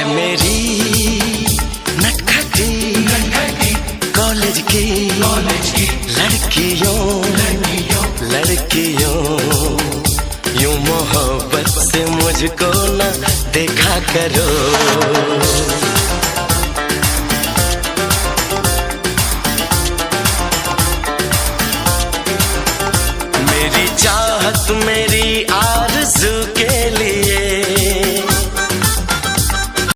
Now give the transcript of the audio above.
मेरी नटखटी कॉलेज की लड़कियों यूं मोहब्बत से मुझको न देखा करो। मेरी चाहत मेरी